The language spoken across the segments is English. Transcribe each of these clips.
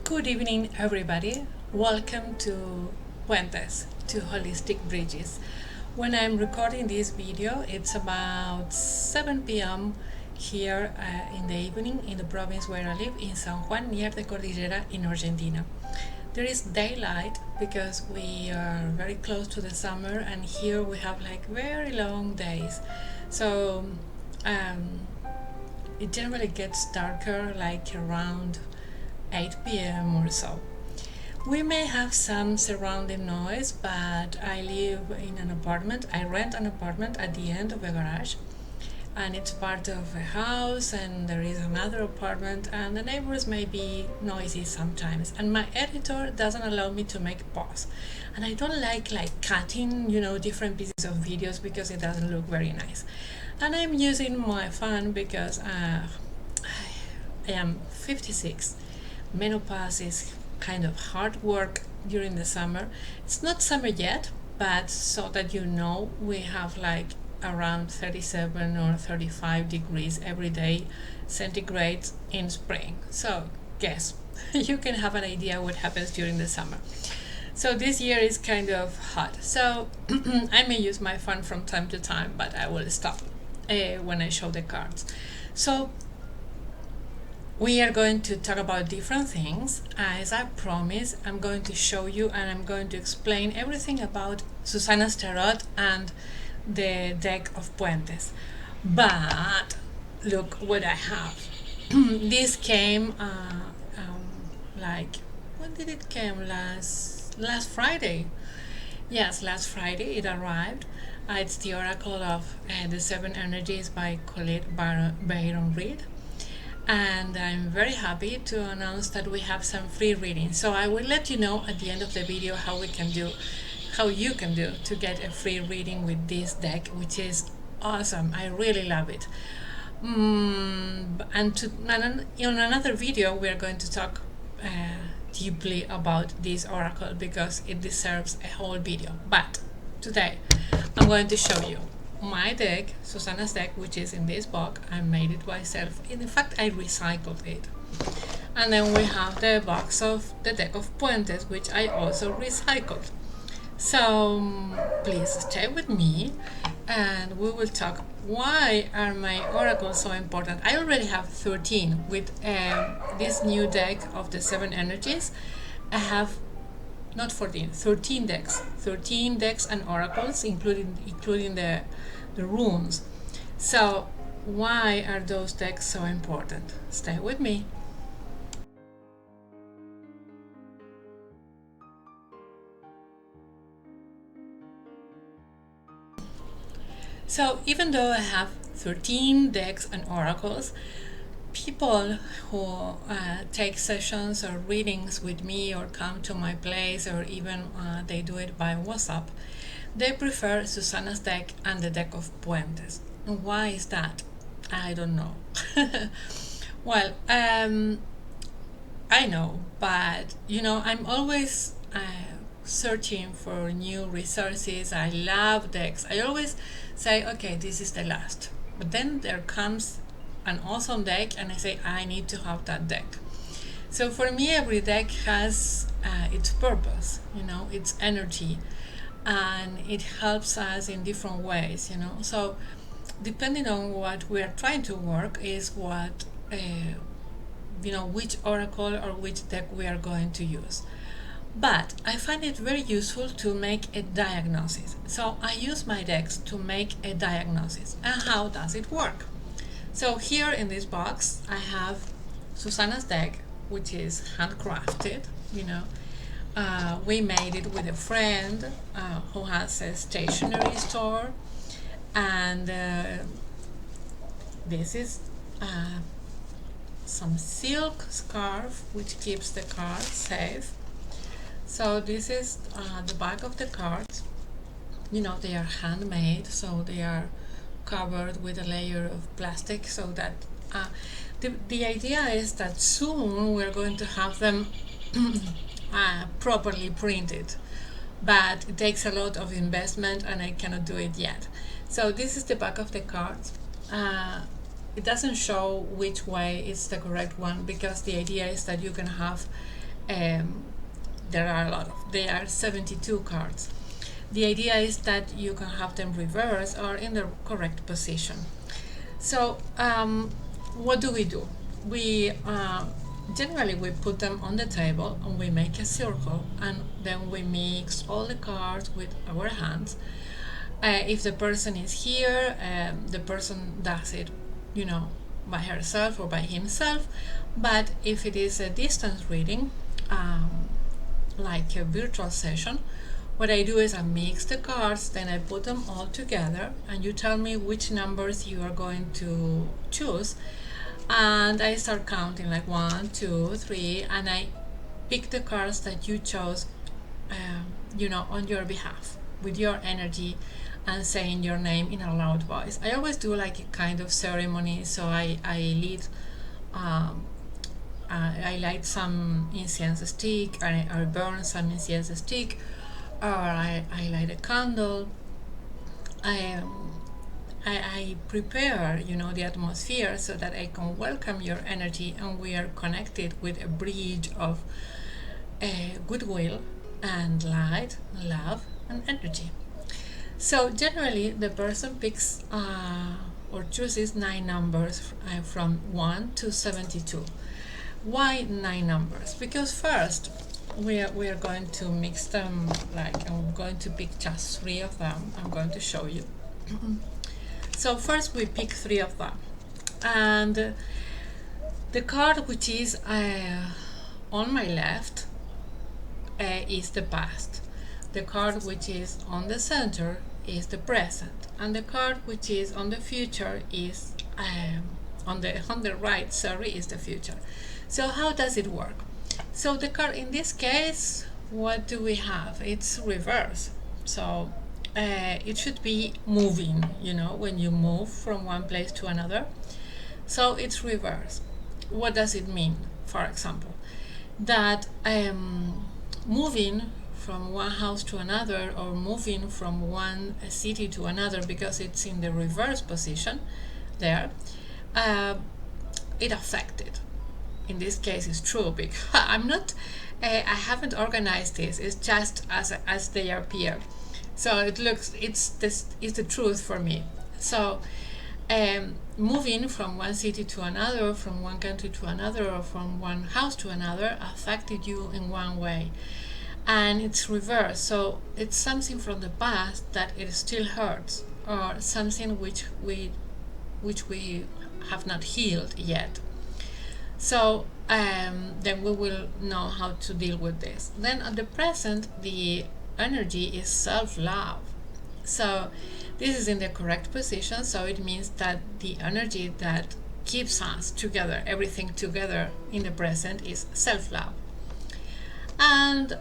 Good evening, everybody. Welcome to Puentes, to Holistic Bridges. When I'm recording this video, it's about 7 p.m. here in the evening in the province where I live, in San Juan, near the Cordillera in Argentina. There is daylight because we are very close to the summer, and here we have like very long days. So it generally gets darker like around 8 p.m. or so. We may have some surrounding noise, but I live in an apartment. I rent an apartment at the end of a garage, and it's part of a house, and there is another apartment, and the neighbors may be noisy sometimes, and my editor doesn't allow me to make pause, and I don't like cutting different pieces of videos because it doesn't look very nice. And I'm using my phone because I am 56. Menopause is kind of hard work during the summer. It's not summer yet, but so that we have like around 37 or 35 degrees every day centigrade in spring. So guess you can have an idea what happens during the summer. So this year is kind of hot. So I may use my phone from time to time, but I will stop when I show the cards. So we are going to talk about different things. As I promised, I'm going to show you and I'm going to explain everything about Susannah's Tarot and the deck of Puentes. But look what I have. This came when did it came? Last Friday. Yes, last Friday it arrived. It's the Oracle of the Seven Energies by Colette Baron Reid. And I'm very happy to announce that we have some free readings. So I will let you know at the end of the video how you can do to get a free reading with this deck, which is awesome. I really love it. And in another video we are going to talk deeply about this oracle because it deserves a whole video. But today I'm going to show you my deck, Susannah's deck, which is in this box. I made it myself. In fact, I recycled it. And then we have the box of the deck of Puentes, which I also recycled. So please stay with me and we will talk why are my oracles so important. I already have 13 with this new deck of the 7 energies. I have not 14, 13 decks. 13 decks and oracles, including the runes. So why are those decks so important? Stay with me. So even though I have 13 decks and oracles, people who take sessions or readings with me or come to my place or even they do it by WhatsApp, they prefer Susannah's deck and the deck of Puentes. And why is that? I don't know. Well, I know, but I'm always searching for new resources. I love decks. I always say, okay, this is the last. But then there comes an awesome deck and I say, I need to have that deck. So for me, every deck has its purpose, its energy, and it helps us in different ways, So depending on what we are trying to work is what, which oracle or which deck we are going to use. But I find it very useful to make a diagnosis. So I use my decks to make a diagnosis. And how does it work? So here in this box, I have Susannah's deck, which is handcrafted, we made it with a friend who has a stationery store, and this is some silk scarf which keeps the cards safe. So this is the back of the cards. They are handmade, so they are covered with a layer of plastic, so that the idea is that soon we're going to have them properly printed. but it takes a lot of investment and I cannot do it yet. So this is the back of the cards. It doesn't show which way is the correct one, because the idea is that you can have there are 72 cards. The idea is that you can have them reversed or in the correct position. So what do? We generally we put them on the table and we make a circle, and then we mix all the cards with our hands. If the person is here, the person does it, by herself or by himself. But if it is a distance reading, like a virtual session, what I do is I mix the cards, then I put them all together, and you tell me which numbers you are going to choose, and I start counting like 1, 2, 3, and I pick the cards that you chose, on your behalf, with your energy, and saying your name in a loud voice. I always do like a kind of ceremony, so I lead. I light some incense stick, I burn some incense stick, or I light a candle. I prepare, the atmosphere so that I can welcome your energy, and we are connected with a bridge of goodwill and light, love, and energy. So generally, the person picks or chooses 9 numbers from 1 to 72. Why 9 numbers? Because first, we are going to mix them, I'm going to pick just 3 of them. I'm going to show you. So first we pick 3 of them, and the card which is on my left is the past. The card which is on the center is the present, and the card which is on the future is on the right, is the future. So how does it work? So the card in this case, what do we have? It's reverse. So it should be moving, when you move from one place to another. So it's reverse. What does it mean? For example, that moving from one house to another, or moving from one city to another, because it's in the reverse position there, it affected. In this case, it's true, because I haven't organized this. It's just as they appear. So it's the truth for me. So moving from one city to another, from one country to another, or from one house to another affected you in one way, and it's reversed. So it's something from the past that it still hurts, or something which we have not healed yet. So then we will know how to deal with this. Then at the present, the energy is self-love. So this is in the correct position, so it means that the energy that keeps us together, everything together in the present, is self-love. And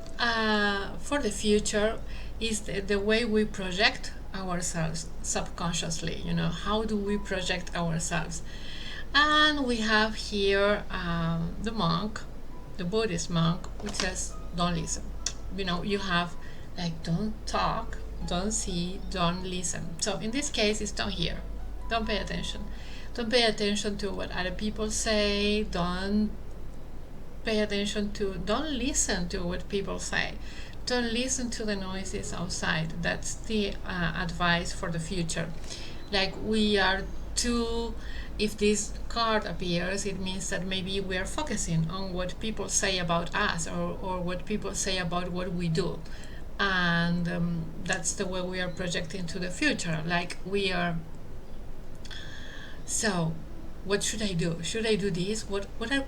for the future is the way we project ourselves subconsciously. How do we project ourselves? And we have here the monk, the Buddhist monk, which says don't listen. You have don't talk, don't see, don't listen. So in this case, it's don't hear, don't pay attention. Don't pay attention to what other people say. Don't listen to what people say. Don't listen to the noises outside. That's the advice for the future. If this card appears, it means that maybe we are focusing on what people say about us, or what people say about what we do. And that's the way we are projecting to the future. So what should I do? Should I do this? What are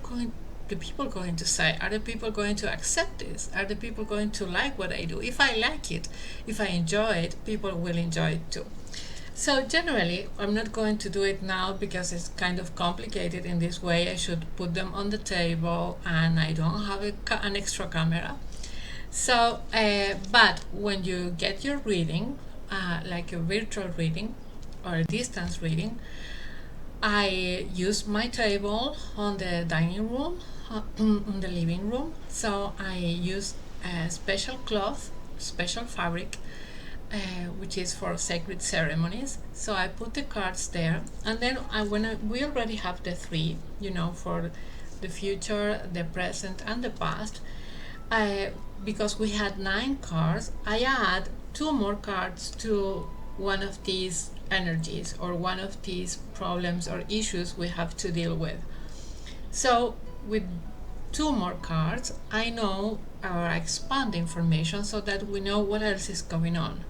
the people going to say? Are the people going to accept this? Are the people going to like what I do? If I like it, if I enjoy it, people will enjoy it too. So generally, I'm not going to do it now because it's kind of complicated in this way. I should put them on the table, and I don't have an extra camera. So, but when you get your reading, like a virtual reading or a distance reading, I use my table on the dining room, on the living room. So I use a special cloth special fabric which is for sacred ceremonies. So I put the cards there, and then we already have the three, you know, for the future, the present, and the past. Because we had 9 cards, I add 2 more cards to one of these energies or one of these problems or issues we have to deal with. So with 2 more cards, I know or expand information so that we know what else is going on.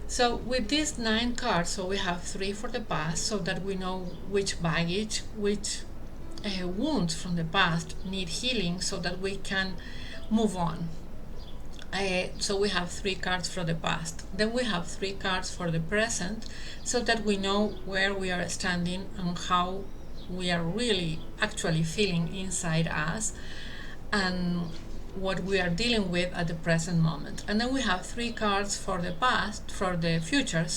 So with these 9 cards, so we have 3 for the past, so that we know which baggage, which wounds from the past need healing, so that we can move on. So we have 3 cards for the past. Then we have 3 cards for the present, so that we know where we are standing and how we are really actually feeling inside us, and what we are dealing with at the present moment. And then we have 3 cards for the future,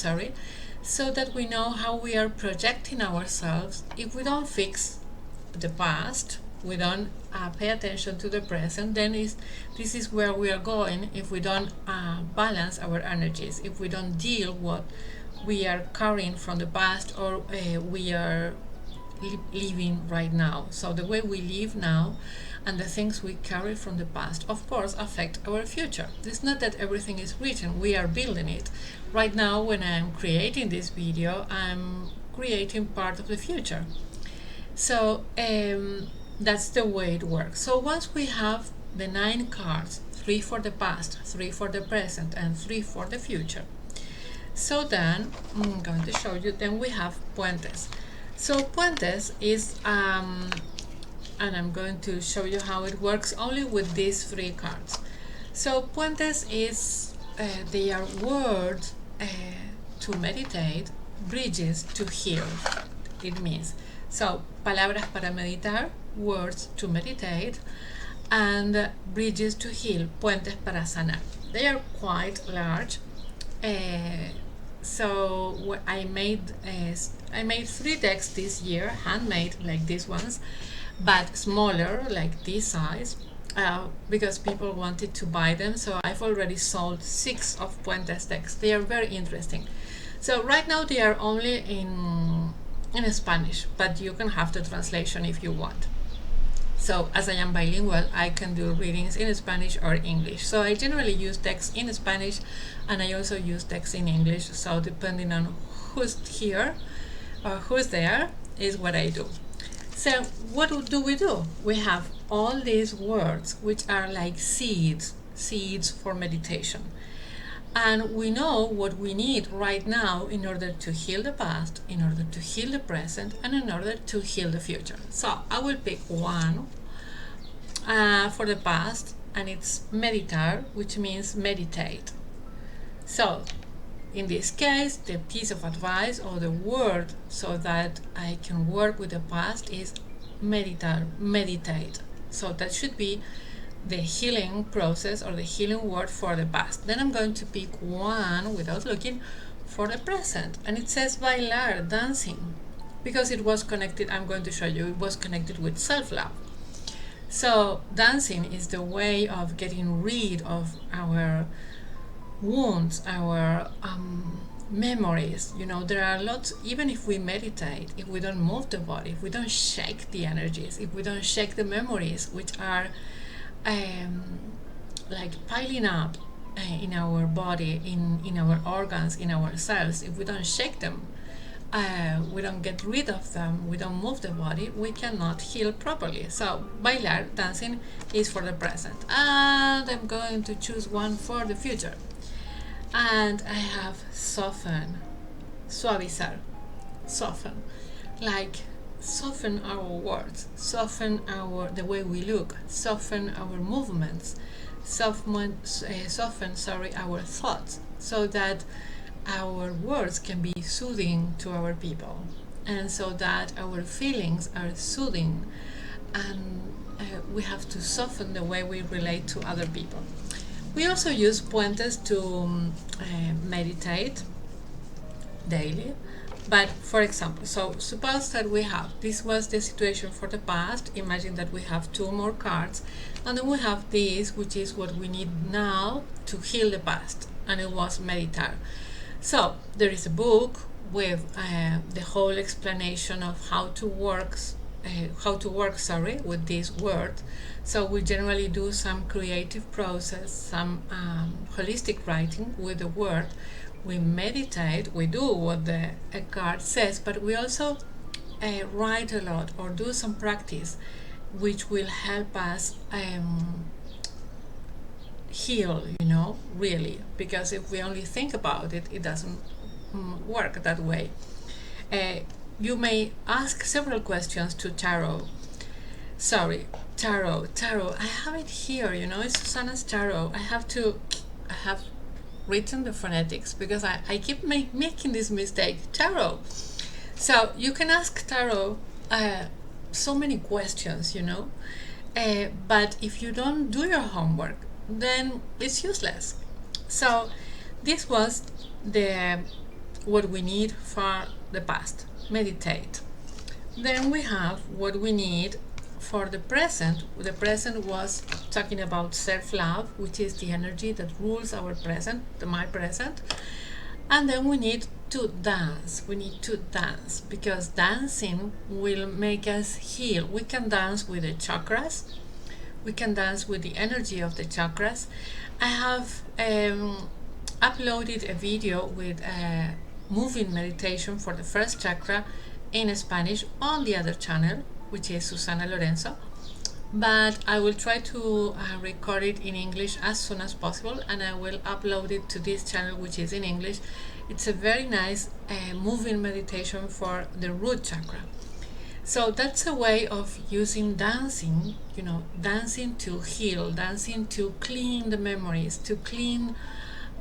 so that we know how we are projecting ourselves. If we don't fix the past, we don't pay attention to the present, then this is where we are going. If we don't balance our energies, if we don't deal what we are carrying from the past, or we are living right now. So the way we live now and the things we carry from the past, of course, affect our future. It's not that everything is written, we are building it. Right now, when I'm creating this video, I'm creating part of the future. So that's the way it works. So once we have the 9 cards, 3 for the past, 3 for the present, and 3 for the future, so then I'm going to show you, then we have Puentes. So Puentes is, and I'm going to show you how it works only with these 3 cards. So Puentes is, they are words to meditate, bridges to heal, it means. So, palabras para meditar, words to meditate, and bridges to heal, puentes para sanar. They are quite large. So I made 3 decks this year, handmade like these ones, but smaller, like this size, because people wanted to buy them. So I've already sold 6 of Puentes decks. They are very interesting. So right now they are only in Spanish, but you can have the translation if you want. So as I am bilingual, I can do readings in Spanish or English. So I generally use decks in Spanish, and I also use decks in English. So depending on who's here or who's there is what I do. So what do? We have all these words which are like seeds for meditation. And we know what we need right now in order to heal the past, in order to heal the present, and in order to heal the future. So I will pick one for the past, and it's meditar, which means meditate. So in this case, the piece of advice or the word so that I can work with the past is meditar, meditate. So that should be the healing process or the healing word for the past. Then I'm going to pick one without looking for the present, and it says bailar, dancing, because it was connected, I'm going to show you, it was connected with self-love. So dancing is the way of getting rid of our wounds, our memories. You know, there are lots, even if we meditate, if we don't move the body, if we don't shake the energies, if we don't shake the memories which are like piling up in our body, in our organs, in our cells, if we don't shake them, we don't get rid of them, we don't move the body, we cannot heal properly. So bailar, dancing, is for the present, and I'm going to choose one for the future, and I have soften, suavizar, soften, like soften our words, soften the way we look, soften our movements, soften our thoughts, so that our words can be soothing to our people, and so that our feelings are soothing, and we have to soften the way we relate to other people. We also use puentes to meditate daily, But for example, so suppose that we have, this was the situation for the past. Imagine that we have two more cards, and then we have this, which is what we need now to heal the past, and it was meditar. So there is a book with the whole explanation of how to work with this word. So we generally do some creative process, some holistic writing with the word. We meditate, we do what the card says, but we also write a lot or do some practice which will help us heal, really, because if we only think about it, it doesn't work that way. You may ask several questions to tarot. Sorry, tarot, I have it here, it's Susannah's tarot. I have written the phonetics because I keep making this mistake. Tarot. So you can ask tarot so many questions, but if you don't do your homework, then it's useless. So this was what we need for the past. Meditate. Then we have what we need for the present. The present was talking about self-love, which is the energy that rules our present, my present. And then we need to dance. We need to dance because dancing will make us heal. We can dance with the chakras. We can dance with the energy of the chakras. I have uploaded a video with a moving meditation for the first chakra in Spanish on the other channel, which is Susannah Lorenzo, but I will try to record it in English as soon as possible, and I will upload it to this channel, which is in English. It's a very nice moving meditation for the root chakra. So that's a way of using dancing, dancing to heal, dancing to clean the memories, to clean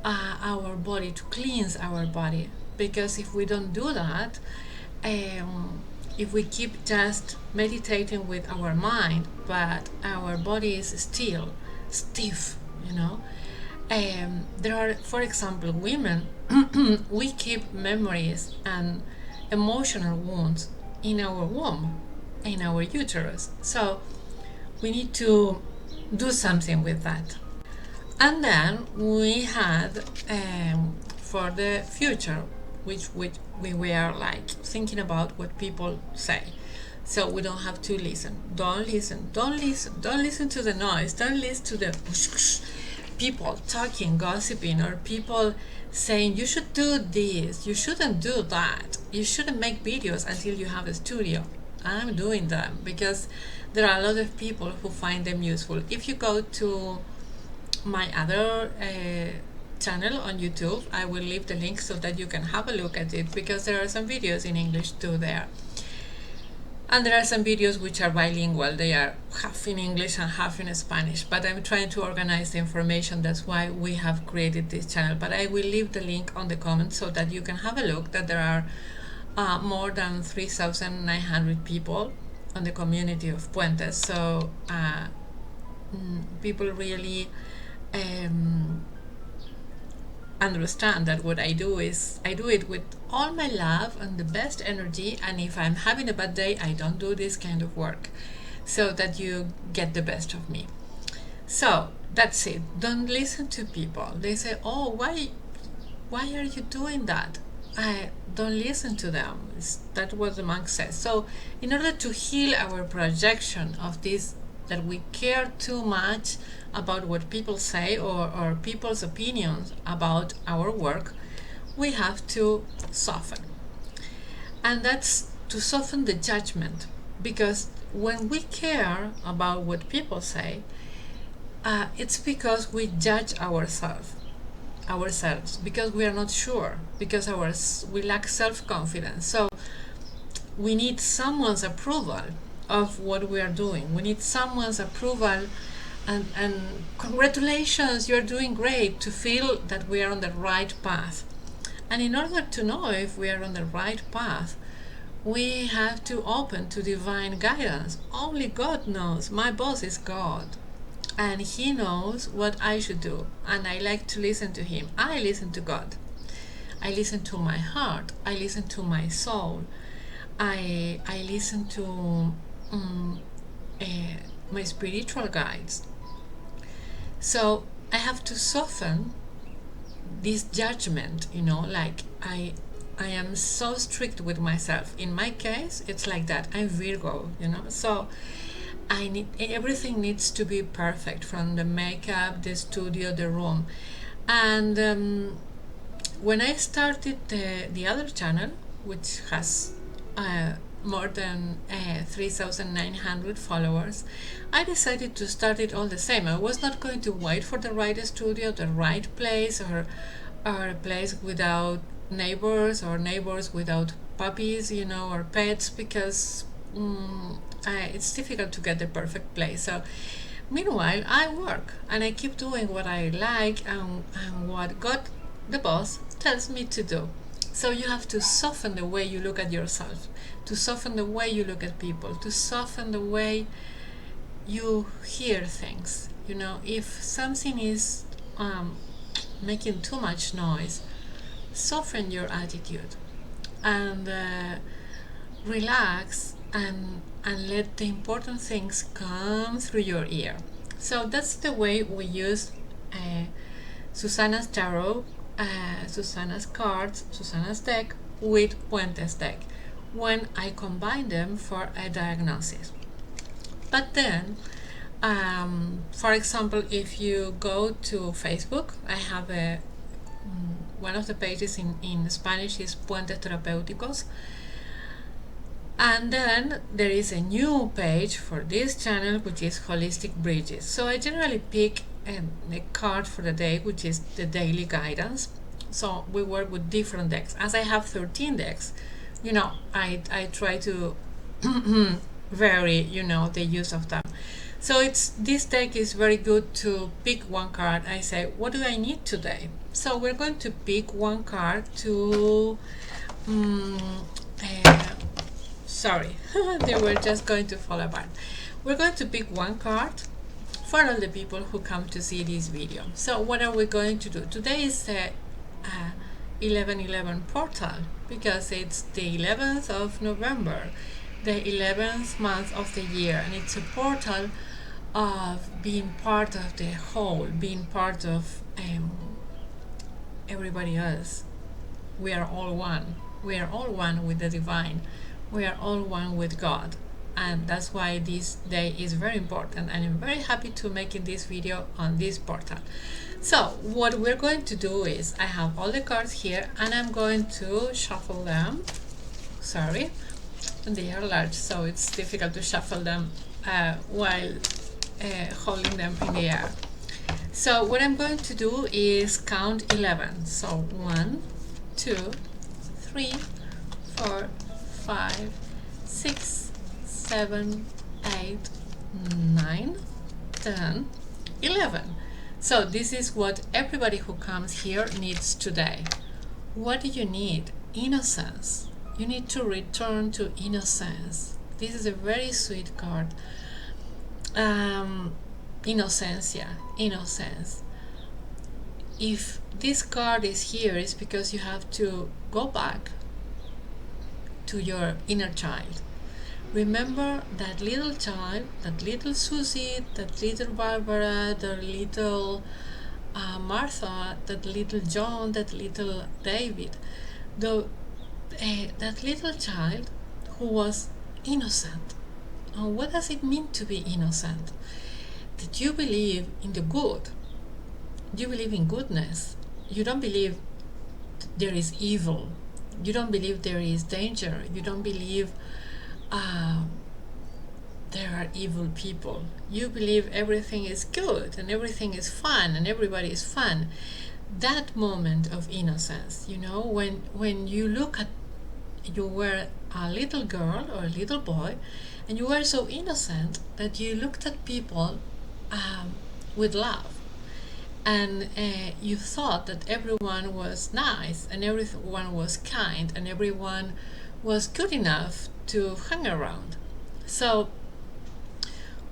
our body, to cleanse our body. Because if we don't do that, if we keep just meditating with our mind, but our body is still stiff, there are, for example, women, we keep memories and emotional wounds in our womb, in our uterus. So we need to do something with that. And then we had for the future, which we were like thinking about what people say. So we don't have to listen. Don't listen to the noise. Don't listen to the people talking, gossiping, or people saying you should do this, you shouldn't do that, you shouldn't make videos until you have a studio. I'm doing them because there are a lot of people who find them useful. If you go to my other channel on YouTube, I will leave the link so that you can have a look at it, because there are some videos in English too there, and there are some videos which are bilingual. They are half in English and half in Spanish, but I'm trying to organize the information. That's why we have created this channel, but I will leave the link on the comments so that you can have a look, that there are more than 3,900 people on the community of Puentes. So people really understand that what I do is I do it with all my love and the best energy, and if I'm having a bad day, I don't do this kind of work, so that you get the best of me. So that's it. Don't listen to people. They say, oh, why are you doing that? Don't listen to them. That's what the monk says. So in order to heal our projection of this, that we care too much about what people say or people's opinions about our work, we have to soften. And that's to soften the judgment, because when we care about what people say, it's because we judge ourselves, because we are not sure, because we lack self-confidence. So we need someone's approval of what we are doing. We need someone's approval and congratulations, you're doing great, to feel that we are on the right path. And in order to know if we are on the right path, we have to open to divine guidance. Only God knows. My boss is God, and He knows what I should do, and I like to listen to Him. I listen to God. I listen to my heart, I listen to my soul, I listen to uh, my spiritual guides. So I have to soften this judgment, like I am so strict with myself. In my case, it's like that. I'm Virgo, so everything needs to be perfect, from the makeup, the studio, the room. And when I started the other channel, which has more than 3,900 followers, I decided to start it all the same. I was not going to wait for the right studio, the right place, or a place without neighbors, or neighbors without puppies, or pets, because it's difficult to get the perfect place. So meanwhile, I work and I keep doing what I like, and what God, the boss, tells me to do. So you have to soften the way you look at yourself, to soften the way you look at people, to soften the way you hear things. If something is making too much noise, soften your attitude and relax, and let the important things come through your ear. So that's the way we use Susannah's tarot, Susannah's cards, Susannah's deck with Puentes deck, when I combine them for a diagnosis. But then, for example, if you go to Facebook, I have one of the pages in Spanish is Puentes Terapéuticos, and then there is a new page for this channel, which is Holistic Bridges. So I generally pick a card for the day, which is the daily guidance. So we work with different decks. As I have 13 decks, I try to vary, the use of them. So this deck is very good to pick one card. I say, what do I need today? So we're going to pick one card to sorry, they were just going to fall apart. We're going to pick one card for all the people who come to see this video. So what are we going to do? Today is the 11/11 portal, because it's the 11th of November, the 11th month of the year, and it's a portal of being part of the whole, being part of everybody else. We are all one. We are all one with the divine. We are all one with God. And that's why this day is very important, and I'm very happy to making this video on this portal. So what we're going to do is, I have all the cards here, and I'm going to shuffle them. Sorry, they are large, so it's difficult to shuffle them while holding them in the air. So what I'm going to do is count 11. So 1, 2, 3, 4, 5, 6, 7, 8, 9, 10, 11. So this is what everybody who comes here needs today. What do you need? Innocence. You need to return to innocence. This is a very sweet card. Innocencia, innocence. If this card is here, it's because you have to go back to your inner child. Remember that little child, that little Susie, that little Barbara, that little Martha, that little John, that little David, that little child who was innocent. What does it mean to be innocent? That you believe in the good. You believe in goodness. You don't believe there is evil. You don't believe there is danger. You don't believe there are evil people. You believe everything is good and everything is fun and everybody is fun. That moment of innocence, when you look at, you were a little girl or a little boy, and you were so innocent that you looked at people with love, and you thought that everyone was nice and everyone was kind and everyone was good enough to hang around. So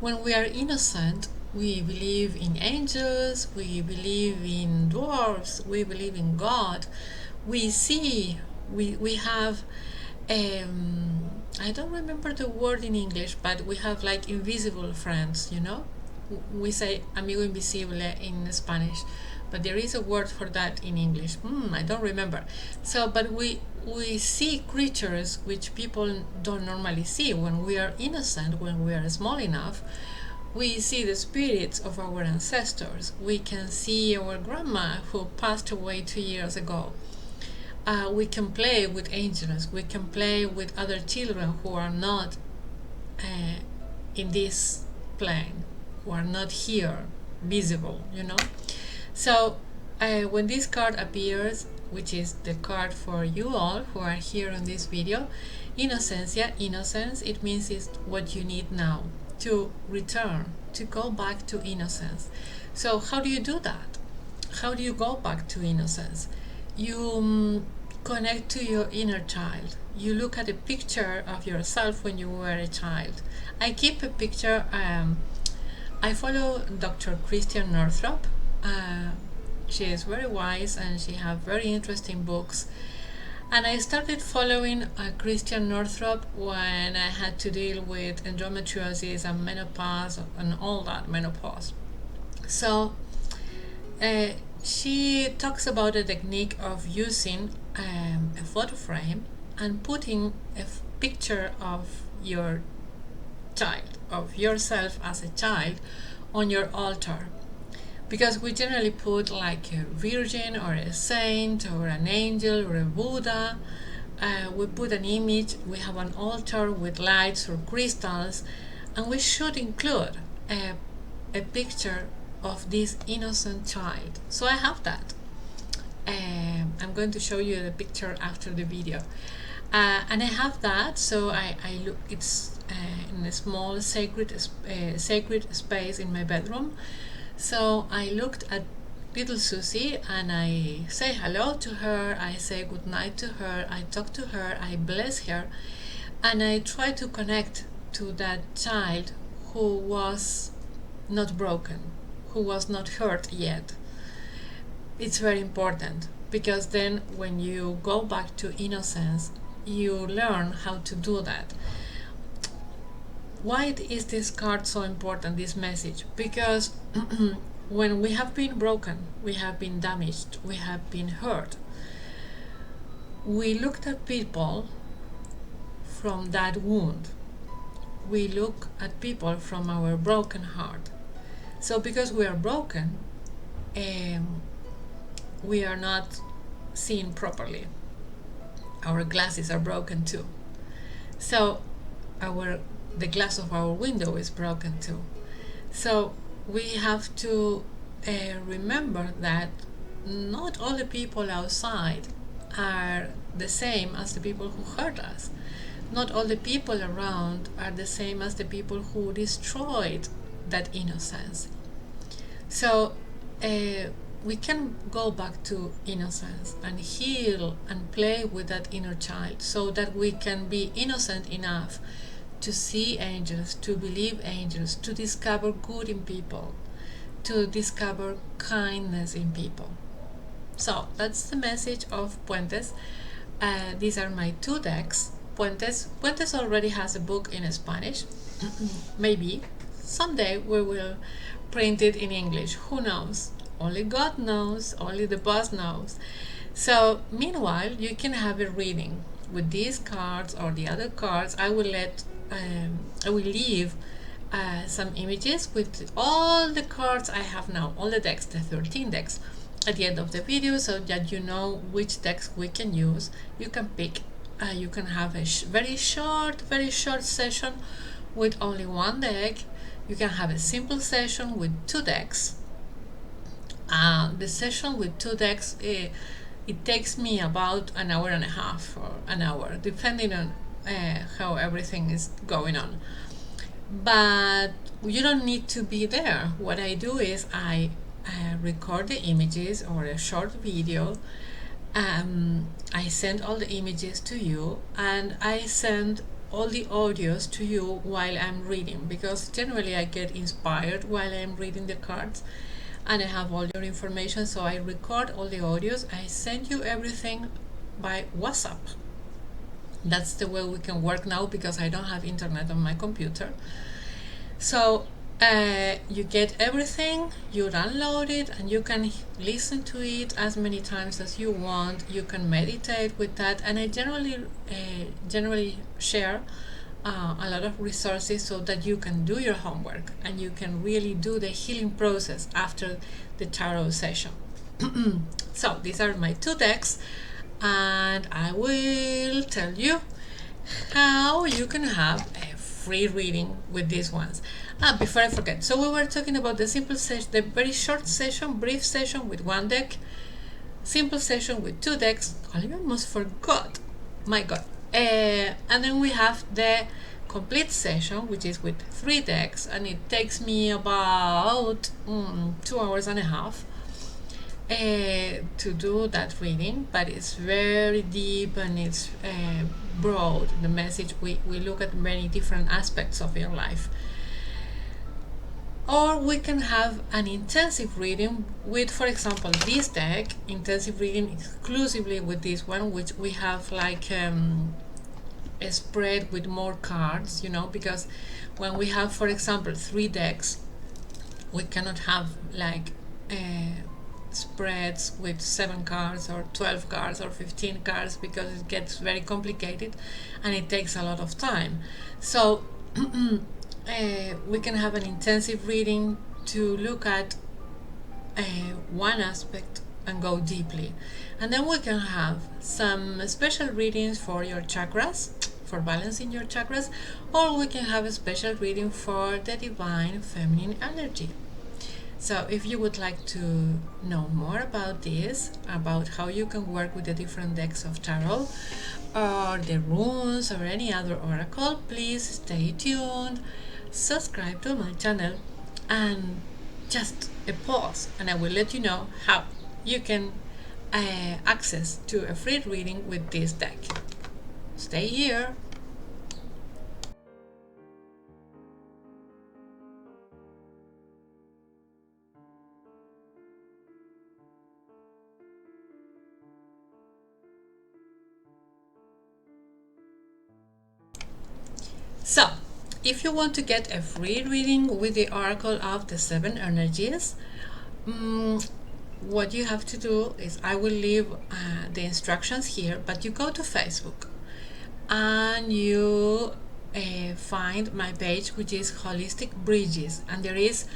when we are innocent, we believe in angels, we believe in dwarves, we believe in God, we see, we have, I don't remember the word in English, but we have like invisible friends, you know? We say amigo invisible in Spanish, but there is a word for that in English. I don't remember. So, but we see creatures which people don't normally see when we are innocent, when we are small enough. We see the spirits of our ancestors. We can see our grandma who passed away 2 years ago. We can play with angels. We can play with other children who are not in this plane, who are not here, visible, you know. So when this card appears, which is the card for you all who are here on this video, Innocencia, innocence, it means it's what you need now to return, to go back to innocence. So how do you do that? How do you go back to innocence? You connect to your inner child. You look at a picture of yourself when you were a child. I keep a picture. I follow Dr. Christian Northrup. She is very wise and she has very interesting books. And I started following Christian Northrup when I had to deal with endometriosis and menopause and all that menopause. So she talks about the technique of using a photo frame and putting a picture of your child, of yourself as a child, on your altar. Because we generally put like a virgin or a saint or an angel or a Buddha. We put an image, we have an altar with lights or crystals, and we should include a picture of this innocent child. So I have that. I'm going to show you the picture after the video. And I have that, so I look, it's in a small sacred space in my bedroom. So I looked at little Susie and I say hello to her, I say good night to her, I talk to her, I bless her, and I try to connect to that child who was not broken, who was not hurt yet. It's very important, because then when you go back to innocence, you learn how to do that. Why is this card so important, this message? Because when we have been broken, we have been damaged, we have been hurt, we looked at people from that wound. We look at people from our broken heart. So because we are broken, we are not seen properly. Our glasses are broken too. So the glass of our window is broken too. So we have to remember that not all the people outside are the same as the people who hurt us. Not all the people around are the same as the people who destroyed that innocence. So we can go back to innocence and heal and play with that inner child, so that we can be innocent enough to see angels, to believe angels, to discover good in people, to discover kindness in people. So that's the message of Puentes. These are my 2 decks. Puentes already has a book in Spanish. Maybe someday we will print it in English. Who knows? Only God knows, only the boss knows. So meanwhile, you can have a reading with these cards or the other cards. I will leave some images with all the cards I have now, all the decks, the 13 decks, at the end of the video, so that you know which decks we can use. You can pick, you can have a very short session with only 1 deck. You can have a simple session with 2 decks. The session with 2 decks, it takes me about an hour and a half or an hour, depending on how everything is going on. But you don't need to be there. What I do is I record the images or a short video. I send all the images to you, and I send all the audios to you while I'm reading, because generally I get inspired while I'm reading the cards. and I have all your information. So I record all the audios. I send you everything by WhatsApp. That's the way we can work now because I don't have internet on my computer. So you get everything, you download it, and you can listen to it as many times as you want. You can meditate with that, and I generally share a lot of resources so that you can do your homework and you can really do the healing process after the tarot session. So these are my two decks, and I will tell you how you can have a free reading with these ones. Before I forget, so we were talking about the simple session, the very short session, brief session with one deck, simple session with two decks. I almost forgot. My God. And then we have the complete session, which is with three decks, and it takes me about 2 hours and a half to do that reading, but it's very deep and it's broad. The message, we look at many different aspects of your life. Or we can have an intensive reading with, for example, this deck, intensive reading exclusively with this one, which we have like a spread with more cards, because when we have, for example, three decks, we cannot have like spreads with 7 cards or 12 cards or 15 cards because it gets very complicated and it takes a lot of time. So we can have an intensive reading to look at one aspect and go deeply, and then we can have some special readings for your chakras, for balancing your chakras, or we can have a special reading for the divine feminine energy. So if you would like to know more about this, about how you can work with the different decks of tarot or the runes or any other oracle, please stay tuned, subscribe to my channel, and just a pause and I will let you know how you can access to a free reading with this deck. Stay here. So, if you want to get a free reading with the Oracle of the Seven Energies, what you have to do is, I will leave the instructions here, but you go to Facebook and you find my page, which is Holistic Bridges, and there is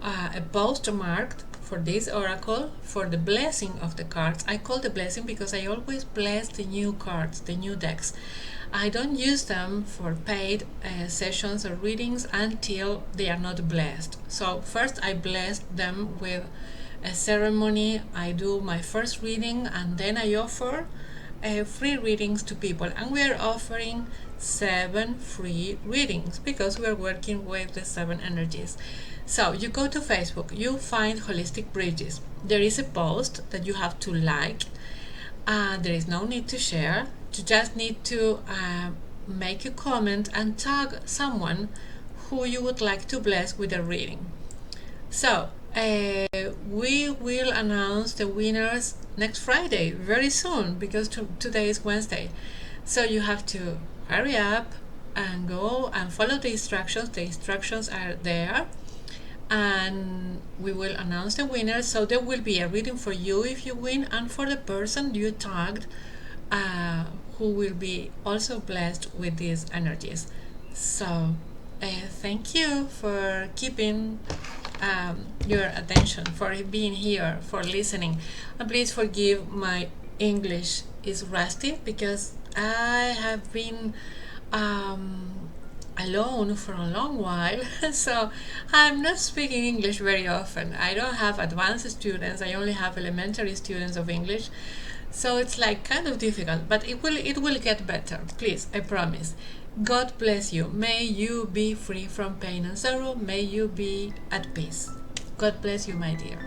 a post marked for this oracle for the blessing of the cards. I call the blessing because I always bless the new cards, the new decks. I don't use them for paid sessions or readings until they are not blessed. So first I bless them with a ceremony. I do my first reading and then I offer free readings to people, and we are offering 7 free readings because we are working with the 7 energies. So you go to Facebook, you find Holistic Bridges. There is a post that you have to like. There is no need to share. You just need to make a comment and tag someone who you would like to bless with a reading. So we will announce the winners next Friday, very soon, because today is Wednesday. So you have to hurry up and go and follow the instructions. The instructions are there, and we will announce the winner. So there will be a reading for you if you win, and for the person you tagged, who will be also blessed with these energies. So thank you for keeping your attention, for being here, for listening, and please forgive my English is rusty because I have been alone for a long while, so I'm not speaking English very often. I don't have advanced students, I only have elementary students of English, so it's like kind of difficult, but it will get better. Please, I promise. God bless you. May you be free from pain and sorrow. May you be at peace. God bless you, my dear.